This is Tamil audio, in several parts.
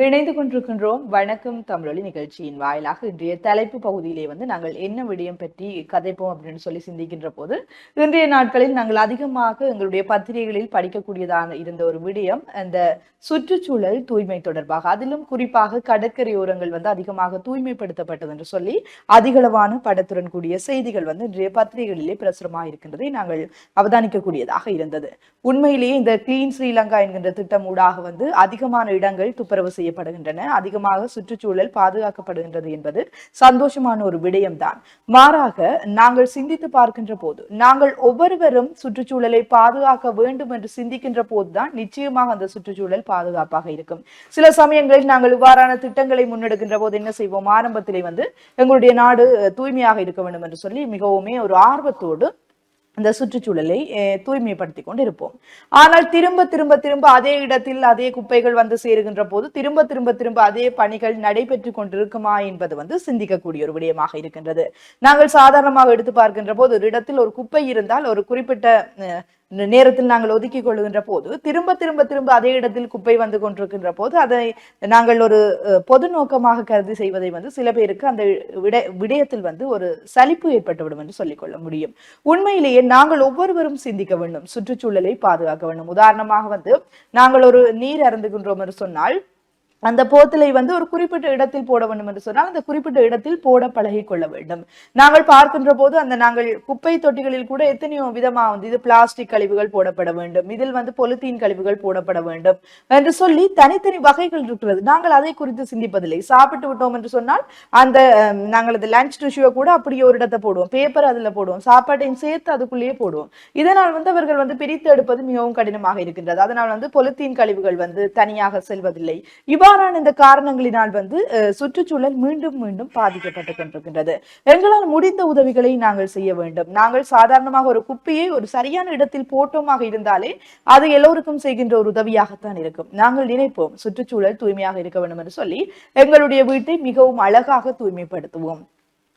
இணைந்து கொண்டிருக்கின்றோம் வணக்கம் தமிழொலி நிகழ்ச்சியின் வாயிலாக இன்றைய தலைப்பு பகுதியிலே நாங்கள் என்ன விடயம் பற்றி கதைப்போம் அப்படின்னு சொல்லி சிந்திக்கின்ற போது இன்றைய நாட்களில் நாங்கள் அதிகமாக எங்களுடைய பத்திரிகைகளில் படிக்கக்கூடியதாக இருந்த ஒரு விடயம் அந்த சுற்றுச்சூழல் தூய்மை தொடர்பாக, அதிலும் குறிப்பாக கடற்கரையோரங்கள் அதிகமாக தூய்மைப்படுத்தப்பட்டது என்று சொல்லி அதிகளவான படத்துடன் கூடிய செய்திகள் இன்றைய பத்திரிகைகளிலே பிரசுரமாக இருக்கின்றதை நாங்கள் அவதானிக்கக்கூடியதாக இருந்தது. உண்மையிலேயே இந்த கிளீன் ஸ்ரீலங்கா என்கின்ற திட்டம் ஊடாக அதிகமான இடங்கள் துப்புரவு செய்யப்படுகின்றன, அதிகமாக சுற்றுச்சூழல் பாதுகாக்கப்படுகின்றது என்பது சந்தோஷமான ஒரு விடயம்தான். மாறாக நாங்கள் சிந்தித்து பார்க்கின்ற போது, நாங்கள் ஒவ்வொருவரும் சுற்றுச்சூழலை பாதுகாக்க வேண்டும் என்று சிந்திக்கின்ற போதுதான் நிச்சயமாக அந்த சுற்றுச்சூழல் பாதுகாப்பாக இருக்கும். சில சமயங்களில் நாங்கள் இவ்வாறான திட்டங்களை முன்னெடுக்கின்ற போது என்ன செய்வோம், ஆரம்பத்திலே எங்களுடைய நாடு தூய்மையாக இருக்க வேண்டும் என்று சொல்லி மிகவுமே ஒரு ஆர்வத்தோடு அந்த சுற்றுச்சூழலை தூய்மைப்படுத்தி கொண்டு இருப்போம். ஆனால் திரும்ப திரும்ப திரும்ப அதே இடத்தில் அதே குப்பைகள் சேருகின்ற போது திரும்ப திரும்ப திரும்ப அதே பணிகள் நடைபெற்று கொண்டிருக்குமா என்பது சிந்திக்கக்கூடிய ஒரு விடயமாக இருக்கின்றது. நாங்கள் சாதாரணமாக எடுத்து பார்க்கின்ற போது ஒரு இடத்தில் ஒரு குப்பை இருந்தால் ஒரு குறிப்பிட்ட நேரத்தில் நாங்கள் ஒதுக்கி கொள்ளுகின்ற போது திரும்ப திரும்ப திரும்ப அதே இடத்தில் குப்பை கொண்டிருக்கின்ற போது அதை நாங்கள் ஒரு பொது நோக்கமாக கருதி செய்வதை சில பேருக்கு அந்த விடயத்தில் ஒரு சலிப்பு ஏற்பட்டுவிடும் என்று சொல்லிக்கொள்ள முடியும். உண்மையிலேயே நாங்கள் ஒவ்வொருவரும் சிந்திக்க வேண்டும், சுற்றுச்சூழலை பாதுகாக்க வேண்டும். உதாரணமாக நாங்கள் ஒரு நீர் அருந்துகின்றோம் என்று சொன்னால் அந்த போத்தலை ஒரு குறிப்பிட்ட இடத்தில் போட வேண்டும் என்று சொன்னால் அந்த குறிப்பிட்ட இடத்தில் போட பழகி கொள்ள வேண்டும். நாங்கள் பார்க்கின்ற போது நாங்கள் குப்பை தொட்டிகளில் கூட எத்தனையோ விதமா இது பிளாஸ்டிக் கழிவுகள் போடப்பட வேண்டும், இதில் பொலித்தீன் கழிவுகள் போடப்பட வேண்டும் என்று சொல்லி தனித்தனி வகைகள் இருக்கிறது. நாங்கள் அதை குறித்து சிந்திப்பதில்லை. சாப்பிட்டு விட்டோம் என்று சொன்னால் அந்த நாங்கள் அந்த லஞ்ச் டிஷ்யூவை கூட அப்படியே ஒரு இடத்தை போடுவோம், பேப்பர் அதுல போடுவோம், சாப்பாட்டையும் சேர்த்து அதுக்குள்ளேயே போடுவோம். இதனால் அவர்கள் பிரித்து எடுப்பது மிகவும் கடினமாக இருக்கின்றது. அதனால் பொலித்தீன் கழிவுகள் தனியாக செல்வதில்லை. இவ்வாறான இந்த காரணங்களினால் சுற்றுச்சூழல் மீண்டும் மீண்டும் பாதிக்கப்பட்டு கொண்டிருக்கின்றது. எங்களால் முடிந்த உதவிகளை நாங்கள் செய்ய வேண்டும். நாங்கள் சாதாரணமாக ஒரு குப்பையை ஒரு சரியான இடத்தில் போட்டோமாக இருந்தாலே அது எல்லோருக்கும் செய்கின்ற ஒரு உதவியாகத்தான் இருக்கும். நாங்கள் நினைப்போம் சுற்றுச்சூழல் தூய்மையாக இருக்க வேண்டும் என்று சொல்லி எங்களுடைய வீட்டை மிகவும் அழகாக தூய்மைப்படுத்துவோம்,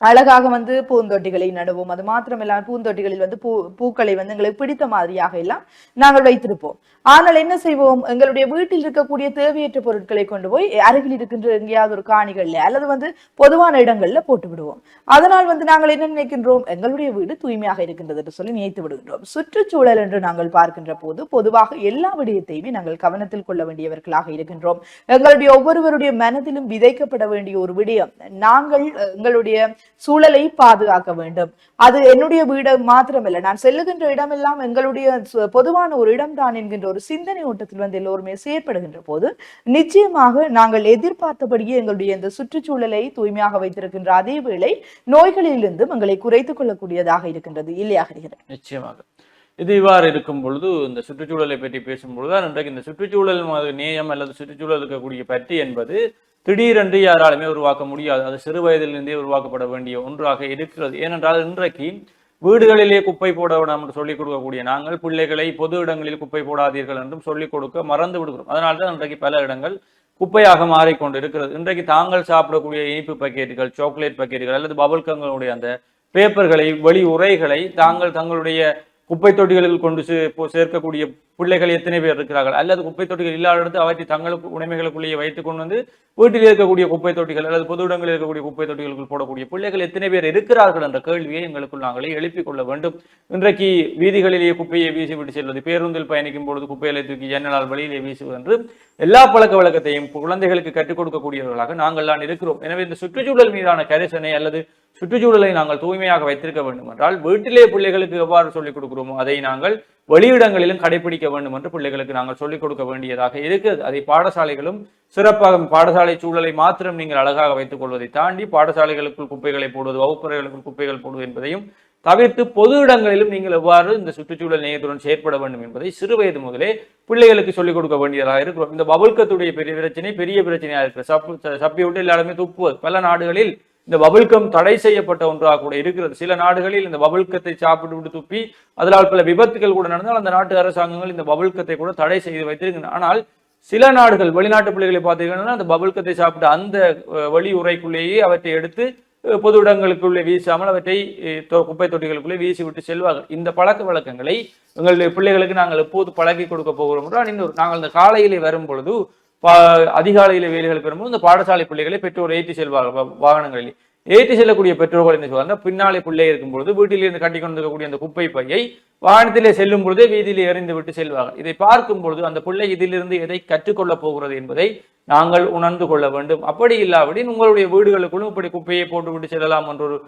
அழகாக பூந்தொட்டிகளை நடுவோம். அது மாத்திரமில்லாமல் பூந்தொட்டிகளில் பூக்களை எங்களுக்கு பிடித்த மாதிரியாக எல்லாம் நாங்கள் வைத்திருப்போம். ஆனால் என்ன செய்வோம், எங்களுடைய வீட்டில் இருக்கக்கூடிய தேவையற்ற பொருட்களை கொண்டு போய் அருகில் இருக்கின்ற எங்கேயாவது ஒரு காணிகள்ல அல்லது பொதுவான இடங்கள்ல போட்டு விடுவோம். அதனால் நாங்கள் என்ன நினைக்கின்றோம், எங்களுடைய வீடு தூய்மையாக இருக்கின்றது என்று சொல்லி நினைத்து விடுகின்றோம். சுற்றுச்சூழல் என்று நாங்கள் பார்க்கின்ற போது பொதுவாக எல்லா விடயத்தையுமே நாங்கள் கவனத்தில் கொள்ள வேண்டியவர்களாக இருக்கின்றோம். எங்களுடைய ஒவ்வொருவருடைய மனதிலும் விதைக்கப்பட வேண்டிய ஒரு விடயம், நாங்கள் எங்களுடைய சூழலை பாதுகாக்க வேண்டும். அது என்னுடைய வீடு மாத்திரமல்ல, நான் செல்லுகின்ற இடமெல்லாம் எங்களுடைய பொதுவான ஒரு இடம்தான் என்கின்ற ஒரு சிந்தனை ஓட்டத்தில் எல்லோருமே செயற்படுகின்ற போது நிச்சயமாக நாங்கள் எதிர்பார்த்தபடியே எங்களுடைய இந்த சுற்றுச்சூழலை தூய்மையாக வைத்திருக்கின்ற அதே வேளை நோய்களிலிருந்தும் எங்களை குறைத்துக் கொள்ளக்கூடியதாக இருக்கின்றது, இல்லையா? நிச்சயமாக இது இவ்வாறு இருக்கும் பொழுது இந்த சுற்றுச்சூழலை பற்றி பேசும்பொழுதுதான் இன்றைக்கு இந்த சுற்றுச்சூழல் நேயம் அல்லது சுற்றுச்சூழல் இருக்கக்கூடிய பற்றி என்பது திடீரென்று யாராலுமே உருவாக்க முடியாது. அது சிறு வயதிலிருந்தே உருவாக்கப்பட வேண்டிய ஒன்றாக இருக்கிறது. ஏனென்றால் இன்றைக்கு வீடுகளிலே குப்பை போட விடாமல் என்று சொல்லிக் கொடுக்கக்கூடிய நாங்கள் பிள்ளைகளை பொது இடங்களில் குப்பை போடாதீர்கள் என்றும் சொல்லிக் கொடுக்க மறந்து விடுகிறோம். அதனால்தான் இன்றைக்கு பல இடங்கள் குப்பையாக மாறிக்கொண்டு இருக்கிறது. இன்றைக்கு தாங்கள் சாப்பிடக்கூடிய இனிப்பு பக்கெட்டுகள், சாக்லேட் பக்கெட்டுகள் அல்லது பபுல்கங்களுடைய அந்த பேப்பர்களை, வெளி உரைகளை தங்களுடைய குப்பை தொட்டிகளில் கொண்டு சேர்க்கக்கூடிய பிள்ளைகள் எத்தனை பேர் இருக்கிறார்கள்? அல்லது குப்பை தொட்டிகள் இல்லாத இடத்து அவற்றை தங்களுக்கு உடைமைகளுக்குள்ளேயே வைத்துக் கொண்டு வீட்டில் இருக்கக்கூடிய குப்பை தொட்டிகள் அல்லது பொது இடங்களில் இருக்கக்கூடிய குப்பை தொட்டிகளுக்குள் போடக்கூடிய பிள்ளைகள் எத்தனை பேர் இருக்கிறார்கள் என்ற கேள்வியை எங்களுக்குள் நாங்களே எழுப்பிக் கொள்ள வேண்டும். இன்றைக்கு வீதிகளிலேயே குப்பையை வீசிவிட்டு செல்வது, பேருந்தில் பயணிக்கும் பொழுது குப்பைகளை தூக்கி ஜன்னலால் வெளியிலே வீசுவது என்று எல்லா பழக்க வழக்கத்தையும் குழந்தைகளுக்கு கற்றுக் கொடுக்கக்கூடியவர்களாக நாங்கள் தான் இருக்கிறோம். எனவே இந்த சுற்றுச்சூழல் மீதான கரிசனை அல்லது சுற்றுச்சூழலை நாங்கள் தூய்மையாக வைத்திருக்க வேண்டும் என்றால் வீட்டிலே பிள்ளைகளுக்கு எவ்வாறு சொல்லிக் கொடுக்கிறோமோ அதை நாங்கள் வெளியிடங்களிலும் கடைபிடிக்க வேண்டும் என்று பிள்ளைகளுக்கு நாங்கள் சொல்லிக் கொடுக்க வேண்டியதாக இருக்கிறது. அதை பாடசாலைகளும் சிறப்பாக பாடசாலை சூழலை மாத்திரம் நீங்கள் அழகாக வைத்துக் கொள்வதை தாண்டி பாடசாலைகளுக்குள் குப்பைகளை போடுவது, வகுப்பறைகளுக்குள் குப்பைகள் போடுவது என்பதையும் தவிர்த்து பொது இடங்களிலும் நீங்கள் எவ்வாறு இந்த சுற்றுச்சூழல் நேயத்துடன் செயற்பட வேண்டும் என்பதை சிறு வயது முதலே பிள்ளைகளுக்கு சொல்லிக் கொடுக்க வேண்டியதாக இருக்கிறோம். இந்த பபுல்கத்துடைய பெரிய பிரச்சனையாக இருக்கிற சப்பி விட்டு எல்லாருமே துப்புவது. பல நாடுகளில் இந்த பபுல்கம் தடை செய்யப்பட்ட ஒன்றாக கூட இருக்கிறது. சில நாடுகளில் இந்த பபுல்கத்தை சாப்பிட்டு விட்டு துப்பி அதனால் பல விபத்துகள் கூட நடந்தால் அந்த நாட்டு அரசாங்கங்கள் இந்த பபுல்கத்தை கூட தடை செய்து வைத்திருக்கின்றன. ஆனால் சில நாடுகள் வெளிநாட்டு பிள்ளைகளை பார்த்தீங்கன்னா அந்த பபுல்கத்தை சாப்பிட்டு அந்த வழி உரைக்குள்ளேயே அவற்றை எடுத்து பொது இடங்களுக்குள்ளே வீசாமல் அவற்றை குப்பை தொட்டிகளுக்குள்ளே வீசி விட்டு செல்வார்கள். இந்த பழக்க வழக்கங்களை எங்களுடைய பிள்ளைகளுக்கு நாங்கள் எப்போது பழகி கொடுக்க போகிறோம் என்றால் நாங்கள் இந்த காலையிலே வரும் பொழுது அதிகாலையில வேலைகள் பெறும்போது இந்த பாடசாலை பிள்ளைகளை பெற்றோர் ஏற்றி செல்வார்கள் வாகனங்களில். ஏற்றி செல்லக்கூடிய பெற்றோர்கள் என்ன சொல்வாங்க, பின்னாலே பிள்ளை இருக்கும்பொழுது வீட்டிலிருந்து கட்டி கொண்டிருக்கக்கூடிய அந்த குப்பை பையை வாகனத்திலே செல்லும் பொழுதே வீதியிலே எறிந்து விட்டு செல்வார்கள். இதை பார்க்கும் பொழுது அந்த பிள்ளை இதிலிருந்து எதை கற்றுக்கொள்ளப் போகிறது என்பதை நாங்கள் உணர்ந்து கொள்ள வேண்டும். அப்படி இல்லாவிடின் உங்களுடைய வீடுகளுக்குள்ளும் இப்படி குப்பையை போட்டுவிட்டு செல்லலாம் என்ற ஒரு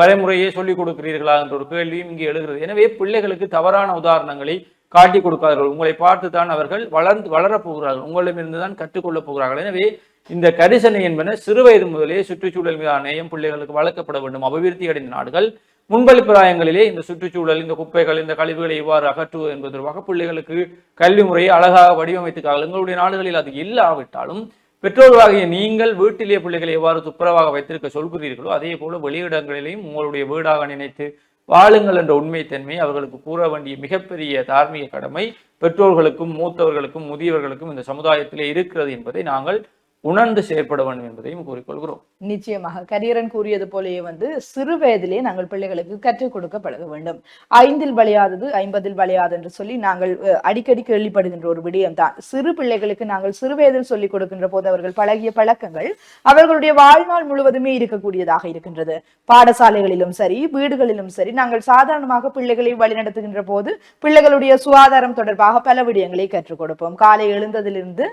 வரைமுறையை சொல்லிக் கொடுக்கிறீர்களா என்ற ஒரு கேள்வியும் இங்கே எழுகிறது. எனவே பிள்ளைகளுக்கு தவறான உதாரணங்களை காட்டி கொடுக்காதீர்கள். உங்களை பார்த்து தான் அவர்கள் வளரப் போகிறார்கள், உங்களிடமிருந்து தான் கற்றுக்கொள்ளப் போகிறார்கள். எனவே இந்த கரிசனை என்பன சிறுவயது முதலே சுற்றுச்சூழல் மீதான நேயம் பிள்ளைகளுக்கு வளர்க்கப்பட வேண்டும். அபிவிருத்தி அடைந்த நாடுகள் முன்பளிப்பிராயங்களிலே இந்த சுற்றுச்சூழல், இந்த குப்பைகள், இந்த கழிவுகளை எவ்வாறு அகற்றுவது என்பது தொடர்பாக பிள்ளைகளுக்கு கல்வி முறையை அழகாக வடிவமைத்துக்காக. எங்களுடைய நாடுகளில் அது இல்லாவிட்டாலும் பெற்றோர்களாகிய நீங்கள் வீட்டிலே பிள்ளைகளை எவ்வாறு துப்புரவாக வைத்திருக்க சொல்கிறீர்களோ அதே போல வெளியிடங்களிலேயும் உங்களுடைய வீடாக நினைத்து வாழுங்கள் என்ற உண்மைத்தன்மை அவர்களுக்கு கூற வேண்டிய மிகப்பெரிய தார்மீக கடமை பெற்றோர்களுக்கும் மூத்தவர்களுக்கும் முதியவர்களுக்கும் இந்த சமுதாயத்திலே இருக்கிறது என்பதை நாங்கள் உணர்ந்து செயற்பட வேண்டும் என்பதையும் கூறிக்கொள்கிறோம். நிச்சயமாக கரியரன் கூறியது போலயே சிறு வயதிலே நாங்கள் பிள்ளைகளுக்கு கற்றுக் கொடுக்க பழக வேண்டும். 5 வளையாதது 50 வளையாது என்று சொல்லி நாங்கள் அடிக்கடி கேள்விப்படுகின்ற ஒரு விடயம் தான். சிறு பிள்ளைகளுக்கு நாங்கள் சிறு வயதில் சொல்லிக் கொடுக்கின்ற போது அவர்கள் பழகிய பழக்கங்கள் அவர்களுடைய வாழ்நாள் முழுவதுமே இருக்கக்கூடியதாக இருக்கின்றது. பாடசாலைகளிலும் சரி, வீடுகளிலும் சரி, நாங்கள் சாதாரணமாக பிள்ளைகளை வழிநடத்துகின்ற போது பிள்ளைகளுடைய சுகாதாரம் தொடர்பாக பல விடயங்களை கற்றுக் கொடுப்போம். காலை எழுந்ததிலிருந்து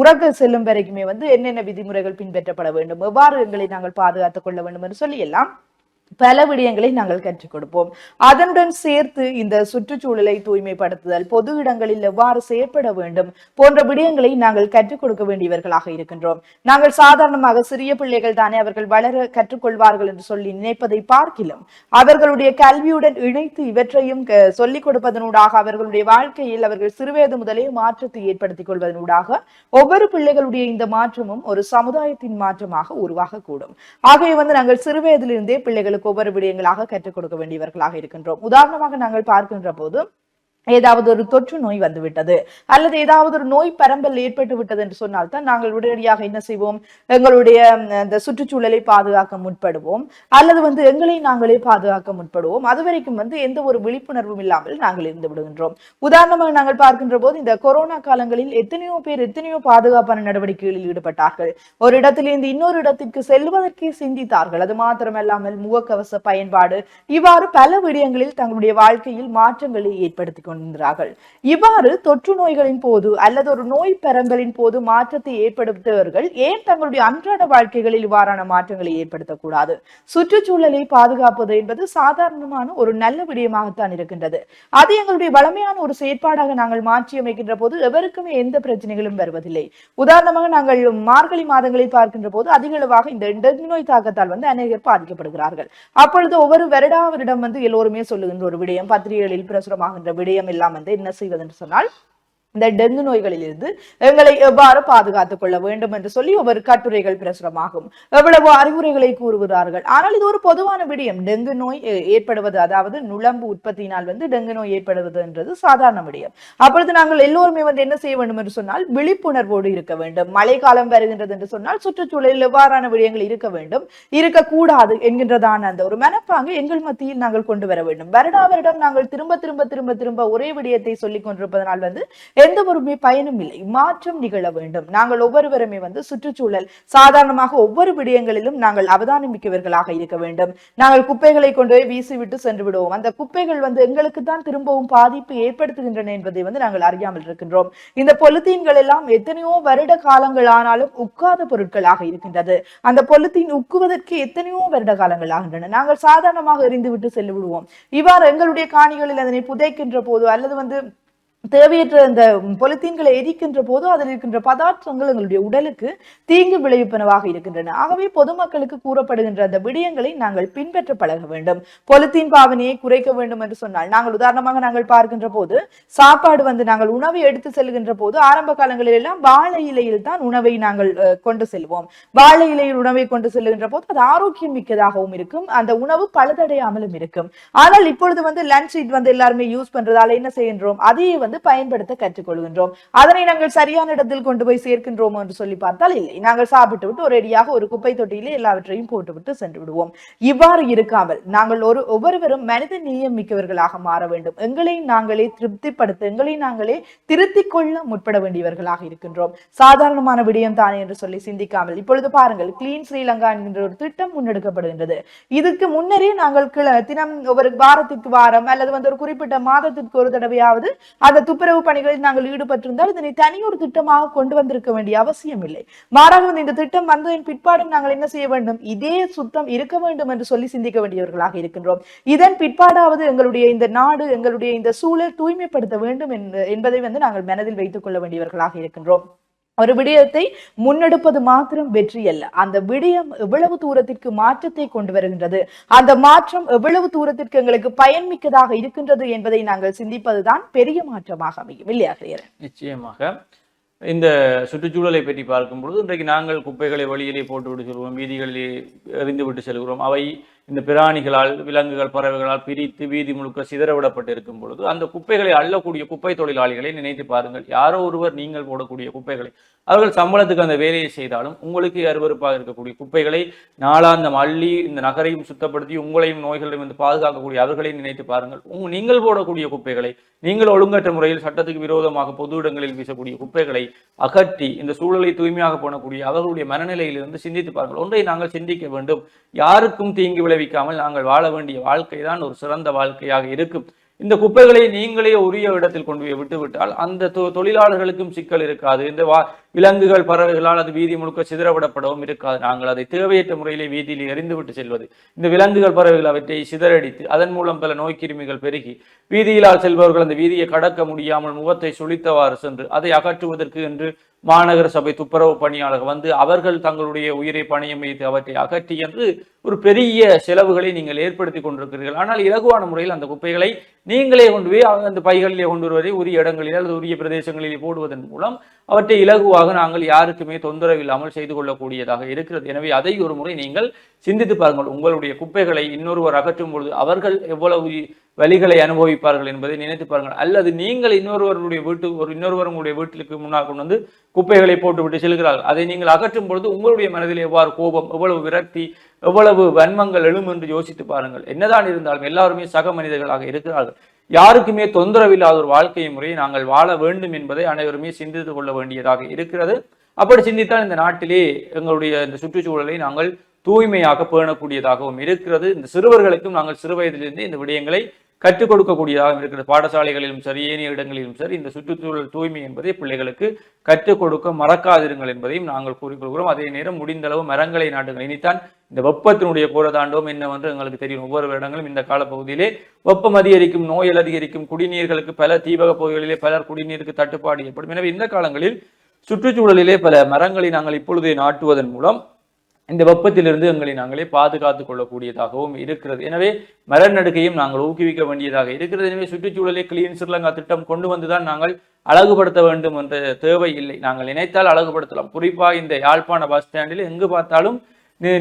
உறக்க செல்லும் வரைக்குமே என்னென்ன விதிமுறைகள் பின்பற்றப்பட வேண்டும், எவ்வாறு எங்களை நாங்கள் பாதுகாத்துக் கொள்ள வேண்டும் என்று சொல்லி எல்லாம் பல விடயங்களை நாங்கள் கற்றுக் கொடுப்போம். அதனுடன் சேர்த்து இந்த சுற்றுச்சூழலை தூய்மைப்படுத்துதல், பொது இடங்களில் எவ்வாறு செயற்பட வேண்டும் போன்ற விடயங்களை நாங்கள் கற்றுக் கொடுக்க வேண்டியவர்களாக இருக்கின்றோம். நாங்கள் சாதாரணமாக சிறிய பிள்ளைகள் தானே அவர்கள் வளர கற்றுக்கொள்வார்கள் என்று சொல்லி நினைப்பதை பார்க்கிலும் அவர்களுடைய கல்வியுடன் இணைத்து இவற்றையும் சொல்லிக் கொடுப்பதனூடாக அவர்களுடைய வாழ்க்கையில் அவர்கள் சிறுவயது முதலே மாற்றத்தை ஏற்படுத்திக் கொள்வதனூடாக ஒவ்வொரு பிள்ளைகளுடைய இந்த மாற்றமும் ஒரு சமுதாயத்தின் மாற்றமாக உருவாகக்கூடும். ஆகவே நாங்கள் சிறுவயதிலிருந்தே பிள்ளைகளுக்கு ஒவ்வொரு விடயங்களாக கற்றுக் கொடுக்க வேண்டியவர்களாக இருக்கின்றோம். உதாரணமாக நாங்கள் பார்க்கின்ற போது ஏதாவது ஒரு தொற்று நோய் வந்துவிட்டது அல்லது ஏதாவது ஒரு நோய் பரம்பல் ஏற்பட்டு விட்டது என்று சொன்னால் தான் நாங்கள் உடனடியாக என்ன செய்வோம், எங்களுடைய இந்த சுற்றுச்சூழலை பாதுகாக்க முற்படுவோம் அல்லது எங்களை நாங்களே பாதுகாக்க முற்படுவோம். அதுவரைக்கும் எந்த ஒரு விழிப்புணர்வும் இல்லாமல் நாங்கள் இருந்து விடுகின்றோம். உதாரணமாக நாங்கள் பார்க்கின்ற போது இந்த கொரோனா காலங்களில் எத்தனையோ பேர் எத்தனையோ பாதுகாப்பான நடவடிக்கைகளில் ஈடுபட்டார்கள். ஒரு இடத்திலிருந்து இன்னொரு இடத்திற்கு செல்வதற்கே சிந்தித்தார்கள். அது மாத்திரமல்லாமல் முகக்கவச பயன்பாடு, இவ்வாறு பல விடயங்களில் தங்களுடைய வாழ்க்கையில் மாற்றங்களை ஏற்படுத்தி கொண்டிருக்கிறார்கள். இவ்வாறு தொற்று நோய்களின் போது அல்லது ஒரு நோய் பரம்பலின் போது மாற்றத்தை ஏற்படுத்துவர்கள் ஏன் தங்களுடைய அன்றாட வாழ்க்கைகளில் இவ்வாறான மாற்றங்களை ஏற்படுத்தக்கூடாது? சுற்றுச்சூழலை பாதுகாப்பது என்பது சாதாரணமான ஒரு நல்ல விடயமாகத்தான் இருக்கின்றது. அது எங்களுடைய வளமையான ஒரு செயற்பாடாக நாங்கள் மாற்றி அமைக்கின்ற போது எவருக்குமே எந்த பிரச்சனைகளும் வருவதில்லை. உதாரணமாக நாங்கள் மார்கழி மாதங்களில் பார்க்கின்ற போது அதிகளவாக இந்த டெங்கு நோய் தாக்கத்தால் அநேகர் பாதிக்கப்படுகிறார்கள். அப்பொழுது ஒவ்வொரு வருடம் எல்லோருமே சொல்லுகின்ற ஒரு விடயம், பத்திரிகைகளில் பிரசுரமாகின்ற விடயம் எல்லாம் என்ன செய்வது என்று சொன்னால், இந்த டெங்கு நோய்களிலிருந்து எங்களை எவ்வாறு பாதுகாத்துக் கொள்ள வேண்டும் என்று சொல்லி ஒவ்வொரு கட்டுரைகள் பிரசுரமாகும், எவ்வளவு அறிவுரைகளை கூறுகிறார்கள். ஆனால் இது ஒரு பொதுவான விடயம். டெங்கு நோய் ஏற்படுவது, அதாவது நுளம்பு உற்பத்தியினால் டெங்கு நோய் ஏற்படுவது என்றது சாதாரண விடயம். அப்பொழுது நாங்கள் எல்லோருமே என்ன செய்ய வேண்டும் என்று சொன்னால் விழிப்புணர்வோடு இருக்க வேண்டும். மழை காலம் வருகின்றது என்று சொன்னால் சுற்றுச்சூழலில் எவ்வாறான விடயங்கள் இருக்க வேண்டும், இருக்கக்கூடாது என்கின்றதான அந்த ஒரு மனப்பாங்கு எங்கள் மத்தியில் நாங்கள் கொண்டு வர வேண்டும். வருடம் நாங்கள் திரும்ப திரும்ப திரும்ப திரும்ப ஒரே விடயத்தை சொல்லிக் கொண்டிருப்பதனால் எந்த ஒரு பயனும் இல்லை. மாற்றம் நிகழ வேண்டும். நாங்கள் ஒவ்வொருவருமே சுற்றுச்சூழல் சாதாரணமாக ஒவ்வொரு விடயங்களிலும் நாங்கள் அவதானம் மிக்கவர்களாக இருக்க வேண்டும். நாங்கள் குப்பைகளை கொண்டு போய் வீசிவிட்டு சென்று விடுவோம். அந்த குப்பைகள் எங்களுக்கு தான் திரும்பவும் பாதிப்பு ஏற்படுத்துகின்றன என்பதை நாங்கள் அறியாமல் இருக்கின்றோம். இந்த பொலித்தீன்கள் எல்லாம் எத்தனையோ வருட காலங்கள் ஆனாலும் உட்காத பொருட்களாக இருக்கின்றது. அந்த பொலித்தீன் உக்குவதற்கு எத்தனையோ வருட காலங்கள் ஆகின்றன. நாங்கள் சாதாரணமாக எறிந்துவிட்டு சென்று விடுவோம். இவ்வாறு எங்களுடைய காணிகளில் அதனை புதைக்கின்ற போது அல்லது தேவையற்ற இந்த பொலித்தீன்களை எரிக்கின்ற போது அதில் இருக்கின்ற பதார்த்தங்கள் எங்களுடைய உடலுக்கு தீங்கு விளைவிப்பனவாக இருக்கின்றன. ஆகவே பொதுமக்களுக்கு கூறப்படுகின்ற அந்த விடயங்களை நாங்கள் பின்பற்ற பழக வேண்டும். பொலித்தீன் பாவனையை குறைக்க வேண்டும் என்று சொன்னால், நாங்கள் உதாரணமாக நாங்கள் பார்க்கின்ற போது சாப்பாடு நாங்கள் உணவை எடுத்து செல்கின்ற போது ஆரம்ப காலங்களில் எல்லாம் வாழை இலையில் தான் உணவை நாங்கள் கொண்டு செல்வோம். வாழை இலையில் உணவை கொண்டு செல்கின்ற போது அது ஆரோக்கியம் மிக்கதாகவும் இருக்கும், அந்த உணவு பழுதடையாமலும் இருக்கும். ஆனால் இப்பொழுது லஞ்ச் ஷீட் எல்லாருமே யூஸ் பண்றதால என்ன செய்கின்றோம், அதையே வந்து பயன்படுத்த கற்றுக்கொள்கின்றோம். அதனை நாங்கள் சரியான இடத்தில் கொண்டு போய் சேர்க்கின்றோம் என்று சொல்லி பார்த்தால் இல்லை. நாங்கள் சாப்பிட்டு விட்டு ஒரேடியாக ஒரு குப்பை தொட்டியிலே எல்லாவற்றையும் போட்டுவிட்டு சென்று விடுவோம். இவ்வாறு இருக்காமல் நாங்கள் ஒவ்வொருவரும் மனித நேயம் மிக்கவர்களாக மாற வேண்டும். எங்களை நாங்களே திருப்திப்படுத்த, எங்களை நாங்களே திருத்திக் கொள்ள முற்பட வேண்டியவர்களாக இருக்கின்றோம். சாதாரணமான விடயம் தானே என்று சொல்லி சிந்திக்காமல் இப்பொழுது பாருங்கள், கிளீன் ஸ்ரீலங்கா என்கின்ற ஒரு திட்டம் முன்னெடுக்கப்படுகின்றது. இதுக்கு முன்னரே நாங்கள் தினம் ஒரு வாரத்திற்கு வாரம் அல்லது வந்து ஒரு குறிப்பிட்ட மாதத்திற்கு ஒரு தடவையாவது அந்த துப்புரவு பணிகளில் நாங்கள் ஈடுபட்டிருந்தால் இதனை தனியொரு திட்டமாக கொண்டு வந்திருக்க வேண்டிய அவசியம் இல்லை. மாறாக வந்து இந்த திட்டம் வந்ததன் பிற்பாடும் நாங்கள் என்ன செய்ய வேண்டும்? இதே சுத்தம் இருக்க வேண்டும் என்று சொல்லி சிந்திக்க வேண்டியவர்களாக இருக்கின்றோம். இதன் பிற்பாடாவது எங்களுடைய இந்த நாடு, எங்களுடைய இந்த சூழல் தூய்மைப்படுத்த வேண்டும் என்பதை வந்து நாங்கள் மனதில் வைத்துக் கொள்ள வேண்டியவர்களாக இருக்கின்றோம். ஒரு விடயத்தை முன்னெடுப்பது மாத்திரம் வெற்றி அல்ல. அந்த விடயம் எவ்வளவு தூரத்திற்கு மாற்றத்தை கொண்டு வருகின்றது, அந்த மாற்றம் எவ்வளவு தூரத்திற்கு எங்களுக்கு பயன்மிக்கதாக இருக்கின்றது என்பதை நாங்கள் சிந்திப்பதுதான் பெரிய மாற்றமாக அமையும், இல்லையா கிளியர்? நிச்சயமாக. இந்த சுற்றுச்சூழலை பற்றி பார்க்கும் பொழுது இன்றைக்கு நாங்கள் குப்பைகளை வழியிலே போட்டுவிட்டு செல்கிறோம், வீதிகளிலே எறிந்து விட்டு செல்கிறோம். அவை இந்த பிராணிகளால், விலங்குகள், பறவைகளால் பிரித்து வீதி முழுக்க சிதறவிடப்பட்டு இருக்கும் பொழுது அந்த குப்பைகளை அள்ளக்கூடிய குப்பை தொழிலாளிகளை நினைத்து பாருங்கள். யாரோ ஒருவர் நீங்கள் போடக்கூடிய குப்பைகளை, அவர்கள் சம்பளத்துக்கு அந்த வேலையை செய்தாலும் உங்களுக்கு அருவருப்பாக இருக்கக்கூடிய குப்பைகளை நாளாந்தம் அள்ளி இந்த நகரையும் சுத்தப்படுத்தி உங்களையும் நோய்களையும் வந்து பாதுகாக்கக்கூடிய அவர்களை நினைத்து பாருங்கள். நீங்கள் போடக்கூடிய குப்பைகளை, நீங்கள் ஒழுங்கற்ற முறையில் சட்டத்துக்கு விரோதமாக பொது இடங்களில் வீசக்கூடிய குப்பைகளை அகற்றி இந்த சூழலை தூய்மையாக போனக்கூடிய அவர்களுடைய மனநிலையிலிருந்து சிந்தித்து பாருங்கள். ஒன்றை நாங்கள் சிந்திக்க வேண்டும், யாருக்கும் தீங்கு விளைவிக்காமல் நாங்கள் வாழ வேண்டிய வாழ்க்கை தான் ஒரு சிறந்த வாழ்க்கையாக இருக்கும். இந்த குப்பைகளை நீங்களே உரிய இடத்தில் கொண்டு போய் விட்டுவிட்டால் அந்த தொழிலாளர்களுக்கும் சிக்கல் இருக்காது. இந்த விலங்குகள், பறவைகளால் அது வீதி முழுக்க சிதறவிடப்படவும் இருக்காது. நாங்கள் அதை தேவையற்ற முறையிலே வீதியில் எறிந்துவிட்டு செல்வது, இந்த விலங்குகள், பறவைகள் அவற்றை சிதறடித்து அதன் மூலம் பல நோய் கிருமிகள் பெருகி வீதியிலால் செல்பவர்கள் அந்த வீதியை கடக்க முடியாமல் முகத்தை சுழித்தவாறு சென்று அதை அகற்றுவதற்கு என்று மாநகர சபை துப்புரவு பணியாளர்கள் வந்து அவர்கள் தங்களுடைய உயிரை பணியம் வைத்து அவற்றை அகற்றி என்று ஒரு பெரிய செலவுகளை நீங்கள் ஏற்படுத்தி கொண்டிருக்கிறீர்கள். ஆனால் இலகுவான முறையில் அந்த குப்பைகளை நீங்களே கொண்டு போய் அந்த பைகளிலே கொண்டு வருவதை உரிய இடங்களில் அல்லது உரிய பிரதேசங்களிலே போடுவதன் மூலம் அவற்றை இலகுவாக நாங்கள் யாருக்குமே தொந்தரவு இல்லாமல் செய்து கொள்ளக்கூடியதாக இருக்கிறது. எனவே அதை ஒரு முறை நீங்கள் சிந்தித்து பாருங்கள். உங்களுடைய குப்பைகளை இன்னொருவர் அகற்றும் பொழுது அவர்கள் எவ்வளவு வலிகளை அனுபவிப்பார்கள் என்பதை நினைத்து பாருங்கள். அல்லது நீங்கள் இன்னொருவருடைய உங்களுடைய வீட்டிற்கு முன்னால் கொண்டு வந்து குப்பைகளை போட்டுவிட்டு செல்கிறார்கள், அதை நீங்கள் அகற்றும் பொழுது உங்களுடைய மனதில் எவ்வாறு கோபம், எவ்வளவு விரக்தி, எவ்வளவு வன்மங்கள் எழும் என்று யோசித்து பாருங்கள். என்னதான் இருந்தாலும் எல்லாருமே சக மனிதர்களாக இருக்கிறார்கள். யாருக்குமே தொந்தரவில்லாத ஒரு வாழ்க்கை முறையை நாங்கள் வாழ வேண்டும் என்பதை அனைவருமே சிந்தித்து கொள்ள வேண்டியதாக இருக்கிறது. அப்படி சிந்தித்தால் இந்த நாட்டிலே எங்களுடைய இந்த சுற்றுச்சூழலை நாங்கள் தூய்மையாக பேணக்கூடியதாகவும் இருக்கிறது. இந்த சிறுவர்களுக்கும் நாங்கள் சிறு வயதிலிருந்து இந்த விடயங்களை கற்றுக் கொடுக்கக்கூடியதாக இருக்கிறது. பாடசாலைகளிலும் சரி, ஏனைய இடங்களிலும் சரி, இந்த சுற்றுச்சூழல் தூய்மை என்பதை பிள்ளைகளுக்கு கற்றுக் கொடுக்க மறக்காதிருங்கள் என்பதையும் நாங்கள் கூறிக்கொள்கிறோம். அதே நேரம் முடிந்தளவு மரங்களை நாட்டுங்கள். இனித்தான் இந்த வெப்பத்தினுடைய கூறதாண்டோம் என்னவென்று எங்களுக்கு தெரியும். ஒவ்வொரு இடங்களும் இந்த காலப்பகுதியிலே வெப்பம் அதிகரிக்கும், நோய்கள் அதிகரிக்கும், குடிநீர்களுக்கு பல தீபக பகுதிகளிலே பலர் குடிநீருக்கு தட்டுப்பாடு ஏற்படும். எனவே இந்த காலங்களில் சுற்றுச்சூழலிலே பல மரங்களை நாங்கள் இப்பொழுதே நாட்டுவதன் மூலம் இந்த வெப்பத்திலிருந்து எங்களை நாங்களே பாதுகாத்துக் கொள்ளக்கூடியதாகவும் இருக்கிறது. எனவே மர நடுகையும் நாங்கள் ஊக்குவிக்க வேண்டியதாக இருக்கிறது. எனவே சுற்றுச்சூழலை கிளீன் ஸ்ரீலங்கா திட்டம் கொண்டு வந்துதான் நாங்கள் அழகுபடுத்த வேண்டும் என்ற தேவை இல்லை. நாங்கள் நினைத்தால் அழகுபடுத்தலாம். குறிப்பாக இந்த யாழ்ப்பாண பஸ் ஸ்டாண்டில் எங்கு பார்த்தாலும்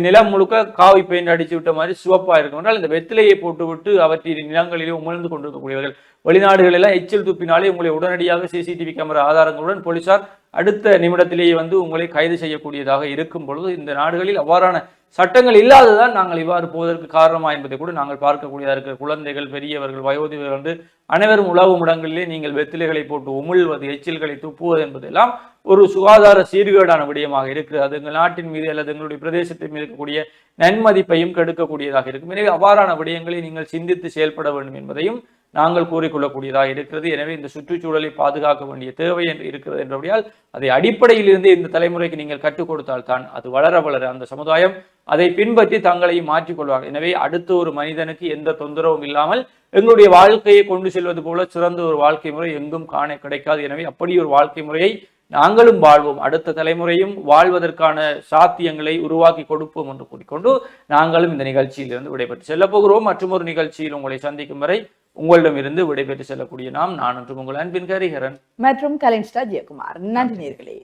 நிலம் முழுக்க காவி பெயிண்ட் அடிச்சு விட்ட மாதிரி சிவப்பா இருக்கும் என்றால் இந்த வெத்திலையை போட்டுவிட்டு அவற்றின் நிலங்களிலே உமிழ்ந்து கொண்டிருக்கக்கூடியவர்கள். வெளிநாடுகளெல்லாம் எச்சில் துப்பினாலே உங்களை உடனடியாக சிசிடிவி கேமரா ஆதாரங்களுடன் போலீசார் அடுத்த நிமிடத்திலேயே வந்து உங்களை கைது செய்யக்கூடியதாக இருக்கும் பொழுது இந்த நாடுகளில் அவ்வாறான சட்டங்கள் இல்லாததான் நாங்கள் இவ்வாறு போவதற்கு காரணமா என்பதை கூட நாங்கள் பார்க்கக்கூடியதாக இருக்கிற குழந்தைகள், பெரியவர்கள், வயோதிகர்கள் வந்து அனைவரும் உழவும் இடங்களிலே நீங்கள் வெத்திலைகளை போட்டு உமிழ்வது, எச்சில்களை துப்புவது என்பதெல்லாம் ஒரு சுகாதார சீர்கேடான விடயமாக இருக்கிறது. அது எங்கள் நாட்டின் மீது அல்லது எங்களுடைய பிரதேசத்தின் மீது இருக்கக்கூடிய நன்மதிப்பையும் கெடுக்கக்கூடியதாக இருக்கும். எனவே அவ்வாறான விடயங்களை நீங்கள் சிந்தித்து செயல்பட வேண்டும் என்பதையும் நாங்கள் கூறிக்கொள்ளக்கூடியதாக இருக்கிறது. எனவே இந்த சுற்றுச்சூழலை பாதுகாக்க வேண்டிய தேவை என்று இருக்கிறது என்றபடியால் அதை அடிப்படையில் இருந்து இந்த தலைமுறைக்கு நீங்கள் கற்றுக் கொடுத்தால் தான் அது வளர வளர அந்த சமுதாயம் அதை பின்பற்றி தங்களையும் மாற்றிக்கொள்வார்கள். எனவே அடுத்த ஒரு மனிதனுக்கு எந்த தொந்தரவும் இல்லாமல் எங்களுடைய வாழ்க்கையை கொண்டு செல்வது போல சிறந்த ஒரு வாழ்க்கை முறை எங்கும் காண கிடைக்காது. எனவே அப்படி ஒரு வாழ்க்கை முறையை நாங்களும் வாழ்வோம், அடுத்த தலைமுறையும் வாழ்வதற்கான சாத்தியங்களை உருவாக்கி கொடுப்போம் என்று கூறிக்கொண்டு நாங்களும் இந்த நிகழ்ச்சியிலிருந்து விடைபெற்று செல்ல போகிறோம். மற்றும் ஒரு நிகழ்ச்சியில் உங்களை சந்திக்கும் வரை உங்களிடமிருந்து விடைபெற்று செல்லக்கூடிய நான் என்று உங்கள் அன்பின் ஹரிஹரன் மற்றும் கலைஞர் ஜெயக்குமார். நன்றி நேயர்களே.